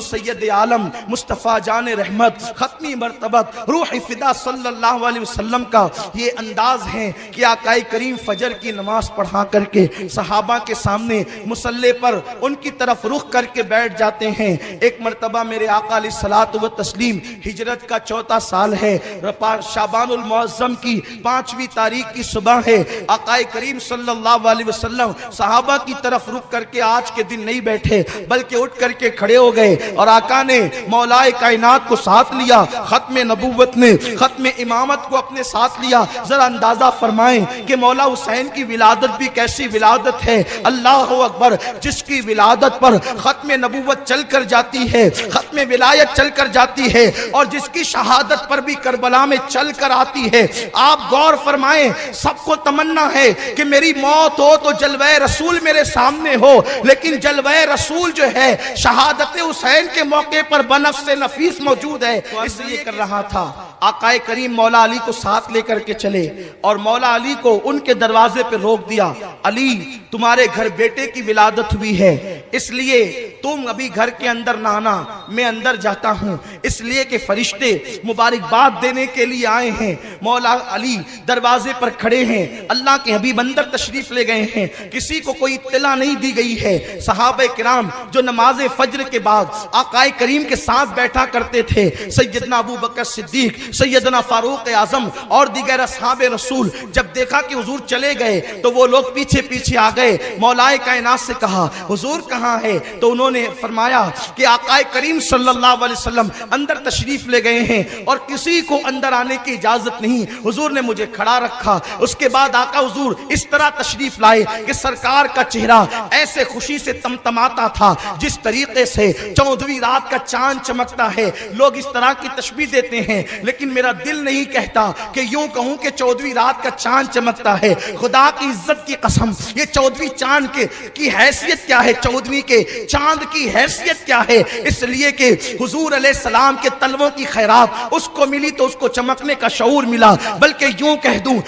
حضور سید عالم مصطفیٰ جان رحمت ختمی مرتبت روح فدا صلی اللہ علیہ وسلم کا یہ انداز ہے کہ آقا کریم فجر کی نماز پڑھا کر کے صحابہ کے سامنے مصلی پر ان کی طرف رخ کر کے بیٹھ جاتے ہیں۔ ایک مرتبہ میرے آقا علیہ الصلوۃ والتسلیم ہجرت کا 4واں سال ہے، شعبان المعظم کی 5ویں تاریخ کی صبح ہے۔ آقا کریم صلی اللہ علیہ وسلم صحابہ کی طرف رخ کر کے آج کے دن نہیں بیٹھے بلکہ اٹھ کر کے کھڑے ہو گئے اور آقا نے مولا کائنات کو ساتھ لیا، ختم نبوت نے ختم امامت کو اپنے ساتھ لیا۔ ذرا اندازہ فرمائیں کہ مولا حسین کی ولادت بھی کیسی ولادت ہے، اللہ اکبر، جس کی ولادت پر ختم نبوت چل کر جاتی ہے، ختم ولایت چل کر جاتی ہے، اور جس کی شہادت پر بھی کربلا میں چل کر آتی ہے۔ آپ غور فرمائیں، سب کو تمنا ہے کہ میری موت ہو تو جلوہ رسول میرے سامنے ہو، لیکن جلوہ رسول جو ہے شہادت حسین کے موقع پر بنفس نفیس موجود ہے، اس لیے کر رہا تھا۔ آقا کریم مولا علی کو ساتھ لے کر کے چلے اور مولا علی کو ان کے دروازے پہ روک دیا۔ علی، تمہارے گھر بیٹے کی ولادت ہوئی ہے، اس لیے تم ابھی گھر کے اندر نہ آنا، میں اندر جاتا ہوں، اس لیے کہ فرشتے مبارکباد دینے کے لیے آئے ہیں۔ مولا علی دروازے پر کھڑے ہیں، اللہ کے حبیب اندر تشریف لے گئے ہیں، کسی کو کوئی اطلاع نہیں دی گئی ہے۔ صحابہ کرام جو نماز فجر کے بعد آقا کریم کے ساتھ بیٹھا کرتے تھے، سیدنا ابو بکر صدیق، سیدنا فاروق اعظم اور دیگر اصحاب رسول، جب دیکھا کہ حضور چلے گئے تو وہ لوگ پیچھے پیچھے آ گئے۔ مولا کائنات سے کہا حضور کہاں ہے؟ تو انہوں نے فرمایا کہ آقا کریم صلی اللہ علیہ وسلم اندر تشریف لے گئے ہیں اور کسی کو اندر آنے کی اجازت نہیں، حضور نے مجھے کھڑا رکھا۔ اس کے بعد آقا حضور اس طرح تشریف لائے کہ سرکار کا چہرہ ایسے خوشی سے تمتماتا تھا جس طریقے سے 14ویں رات کا چاند چمکتا ہے۔ لوگ اس طرح کی تشبیہ دیتے ہیں، لیکن میرا دل نہیں کہتا کہ یوں کہوں کہ 14ویں رات کا چاند چمکتا ہے۔ خدا کی عزت کی قسم، یہ 14ویں چاند کی حیثیت کیا ہے، 14ویں کے چاند کی حیثیت کیا ہے؟ اس لیے کہ حضور علیہ السلام کے تلووں کی خیرات اس کو ملی تو اس کو چمکنے کا شعور ملا۔ بلکہ یوں کہہ دوں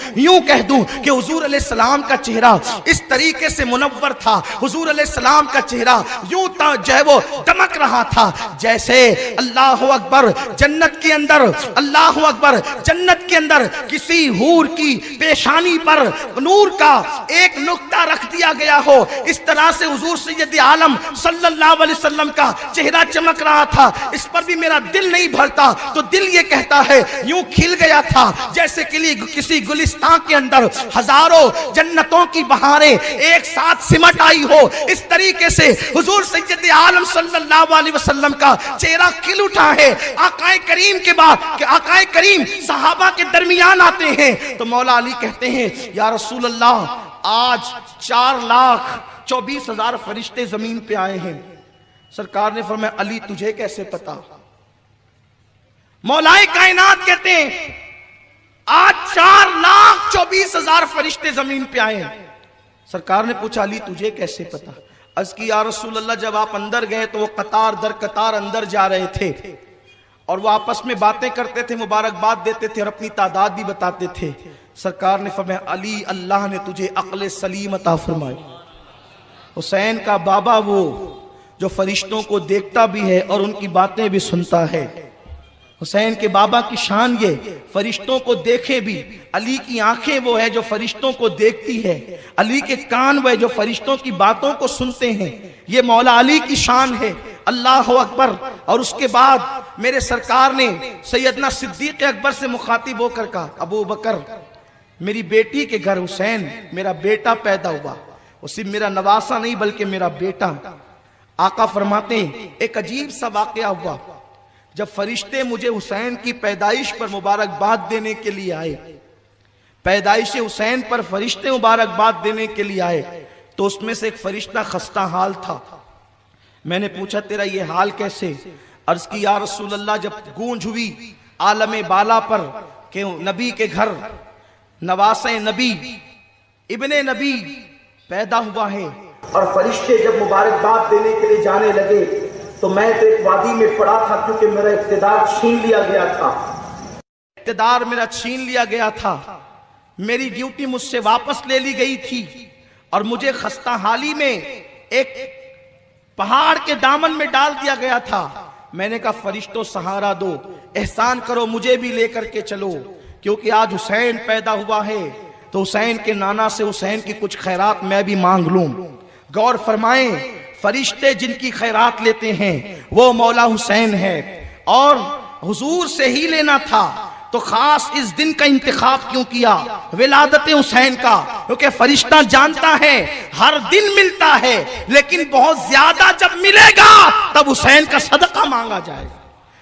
کہ حضور علیہ السلام کا چہرہ اس طریقے سے منور تھا، حضور علیہ السلام کا چہرہ یوں جو ہے وہ دمک رہا تھا جیسے اللہ اکبر جنت کے اندر، اللہ اکبر جنت کے اندر کسی حور کی پیشانی پر نور کا ایک نقطہ رکھ دیا گیا ہو، اس طرح سے حضور سید عالم صلی اللہ علیہ وسلم کا چہرہ چمک رہا تھا۔ اس پر بھی میرا دل نہیں بھرتا تو دل یہ کہتا ہے یوں کھل گیا تھا جیسے کہ کسی گلستان کے اندر ہزاروں جنتوں کی بہاریں ایک ساتھ سمٹ آئی ہو۔ اس طریقے سے حضور سید عالم صلی اللہ علیہ وسلم کا چہرہ کھل اٹھا ہے۔ آقا کریم کے بعد کہ آقا کریم صحابہ کے درمیان آتے ہیں تو مولا علی کہتے ہیں یا رسول اللہ، آج 4,24,000 فرشتے زمین پہ آئے ہیں۔ سرکار نے فرمایا علی تجھے کیسے پتا؟ مولا کائنات کہتے ہیں آج 4,24,000 فرشتے زمین پہ آئے ہیں۔ سرکار نے پوچھا علی تجھے کیسے پتا؟ عرض کی یا رسول اللہ، جب آپ اندر گئے تو وہ قطار در قطار اندر جا رہے تھے اور وہ آپس میں باتیں کرتے تھے، مبارکباد دیتے تھے اور اپنی تعداد بھی بتاتے تھے۔ سرکار نے فرمایا علی اللہ نے تجھے عقل سلیم عطا فرمائی۔ حسین کا بابا وہ جو فرشتوں کو دیکھتا بھی ہے اور ان کی باتیں بھی سنتا ہے۔ حسین کے بابا کی شان یہ فرشتوں کو دیکھے بھی، علی کی آنکھیں وہ ہے جو فرشتوں کو دیکھتی ہے، علی کے کان وہ ہے جو فرشتوں کی باتوں کو سنتے ہیں۔ یہ مولا علی کی شان ہے، اللہ اکبر۔ اور اس کے بعد میرے سرکار نے سیدنا صدیق اکبر سے مخاطب ہو کر کہا ابو بکر، میری بیٹی کے گھر حسین میرا بیٹا پیدا ہوا، وہ صرف میرا نواسا نہیں بلکہ میرا بیٹا۔ آقا فرماتے ہیں ایک عجیب سا واقعہ ہوا، جب فرشتے مجھے حسین کی پیدائش پر مبارکباد دینے کے لیے آئے، پیدائش حسین پر فرشتے مبارکباد دینے کے لیے آئے تو اس میں سے ایک فرشتہ خستہ حال تھا۔ میں نے پوچھا تیرا یہ حال کیسے؟ عرض کی یا رسول اللہ، جب گونج ہوئی عالم بالا پر کہ نبی کے گھر نواسہ نبی ابن نبی پیدا ہوا ہے اور فرشتے جب مبارکباد دینے کے لیے جانے لگے تو میں تو ایک وادی میں پڑا تھا کیونکہ میرا اقتدار چھین لیا گیا تھا، اقتدار میرا چھین لیا گیا تھا، میری ڈیوٹی مجھ سے واپس لے لی گئی تھی اور مجھے خستہ حالی میں ایک پہاڑ کے دامن میں ڈال دیا گیا تھا۔ میں نے کہا فرشتوں سہارا دو، احسان کرو مجھے بھی لے کر کے چلو، کیونکہ آج حسین پیدا ہوا ہے تو حسین کے نانا سے حسین کی کچھ خیرات میں بھی مانگ لوں۔ غور فرمائیں، فرشتے جن کی خیرات لیتے ہیں وہ مولا حسین ہے، اور حضور سے ہی لینا تھا تو خاص اس دن کا انتخاب کیوں کیا، ولادت حسین کا؟ کیونکہ فرشتہ جانتا ہے ہر دن ملتا ہے، لیکن بہت زیادہ جب ملے گا تب حسین کا صدقہ مانگا جائے گا،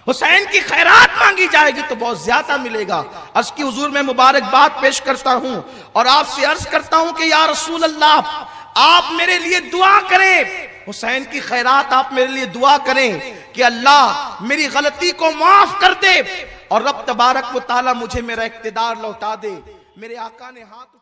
حسین کی خیرات مانگی جائے گی تو بہت زیادہ ملے گا۔ عرض کی حضور میں مبارکباد پیش کرتا ہوں اور آپ سے عرض کرتا ہوں کہ یا رسول اللہ آپ میرے لیے دعا کریں، حسین کی خیرات آپ میرے لیے دعا کریں کہ اللہ میری غلطی کو معاف کر دے اور رب تبارک و تعالی مجھے میرا اقتدار لوٹا دے۔ میرے آقا نے ہاتھ